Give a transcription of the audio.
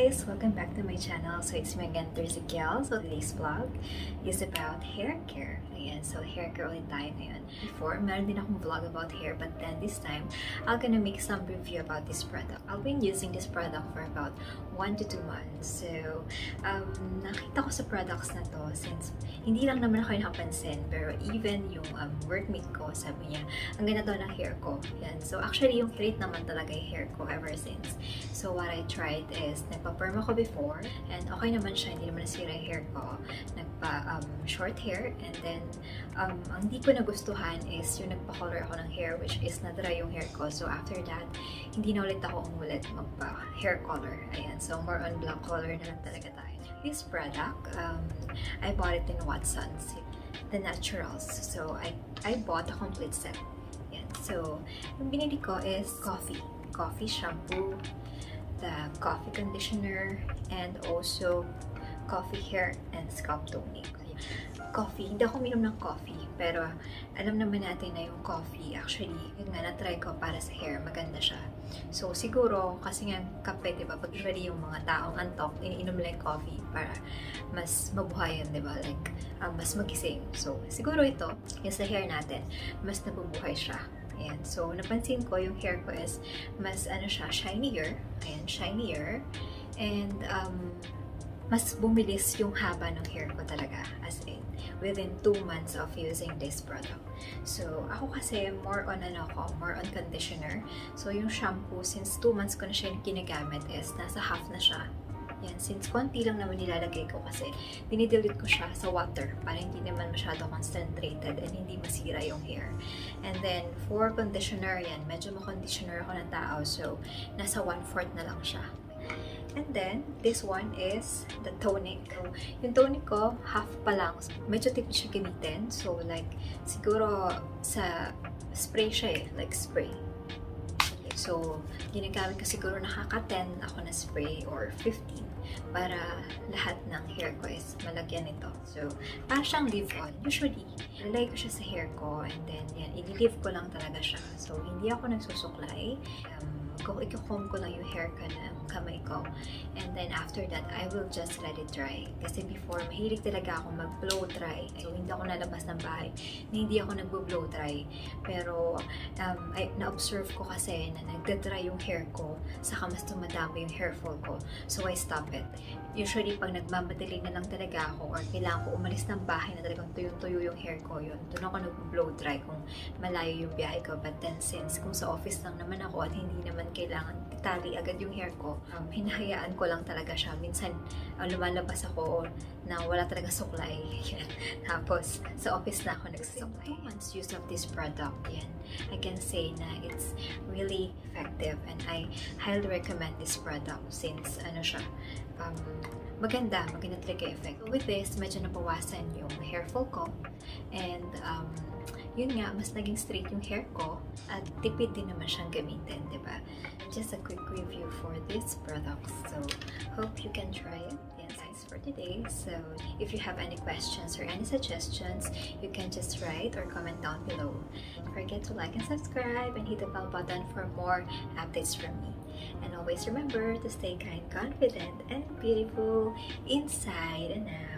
guys! Welcome back to my channel. So it's me again, Thur Zkiel. So today's vlog is about hair care. Ayan, so hair care ulit tayo ngayon. Before, meron din akong vlog about hair, but then this time, I'm gonna make some review about this product. I've been using this product for about 1 to 2 months. So, nakita ko sa products na to since hindi lang naman ako yung nakapansin, pero even yung workmate ko, sabi niya, ang ganda daw ng hair ko. Yan. So actually, yung straight naman talaga yung hair ko ever since. So what I tried is, nagpa-perm ako before, and okay naman siya, hindi naman nasira yung hair ko. Nagpa-short hair, and then, ang hindi ko nagustuhan is yung nagpa-color ako ng hair, which is na-dry yung hair ko. So after that, hindi na ulit ako umulit magpa-hair color. Ayan, so more on black color na lang talaga tayo. This product, I bought it in Watson's, the Naturals. So I bought a complete set. Yan. So, yung binili ko is coffee shampoo, the coffee conditioner, and also coffee hair and scalp tonic. Coffee, hindi ako uminom ng coffee, pero alam naman natin na yung coffee, actually, yun nga, na-try ko para sa hair, maganda siya. So, siguro, kasi nga kape, diba, pag usually yung mga taong antok, iniinom lang coffee para mas mabuhayan, diba, like, mas magising. So, siguro ito, yung sa hair natin, mas nabubuhay siya. Ayan. So, napansin ko yung hair ko is mas, shinier. Ayan, shinier. And, mas bumilis yung haba ng hair ko talaga, as in, within 2 months of using this product. So, ako kasi, more on conditioner. So, yung shampoo, since 2 months ko na siya ginagamit is, nasa half na siya. Yan, since konti lang naman nilalagay ko kasi, dinidilute ko siya sa water para hindi naman masyado concentrated and hindi masira yung hair. And then, for conditioner, yan, medyo ma-conditioner ako ng tao, so, nasa 1/4 na lang siya. And then, this one is the Tonic. So, yung Tonic ko, half pa lang. Medyo tipid siya gamitin. So, like, siguro sa spray siya like spray. So, ginagamit ko siguro nakaka-10 ako na spray or 15 para lahat ng hair ko is malagyan nito. So, parang siyang leave-on. Usually, lalagay ko siya sa hair ko and then, yan, i-leave ko lang talaga siya. So, hindi ako nagsusuklay. I-comb ko lang yung hair ka ng kamay ko. And then, after that, I will just let it dry. Kasi before, mahilig talaga ako mag-blow dry. So, hindi ako nalabas ng bahay na hindi ako nag-blow dry. Pero, na-observe ko kasi na nagda-dry yung hair ko, saka mas tumadami yung hair fall ko. So, I stop it. Usually, pag nagmamadali na lang talaga ako or kailangan ko umalis ng bahay na talagang tuyong-tuyo yung hair ko, yun, doon ako nag-blow dry kung malayo yung biyahe ko. But then, since kung sa office lang naman ako at hindi naman kailangan itali agad yung hair ko, hinahayaan ko lang talaga siya. Minsan, lumalabas ako na wala talaga suklay. Tapos, sa office na ako nagsusuklay. 2 months use of this product, yan, I can say na it's really effective and I highly recommend this product since, maganda talaga effect. So, with this, medyo nabawasan yung hair fall ko and, yun nga, mas naging straight yung hair ko at tipid din naman siyang gamitin, diba? Just a quick review for this product. So, hope you can try it. Yes, guys, for today. So, if you have any questions or any suggestions, you can just write or comment down below. Don't forget to like and subscribe and hit the bell button for more updates from me. And always remember to stay kind, confident, and beautiful inside and out.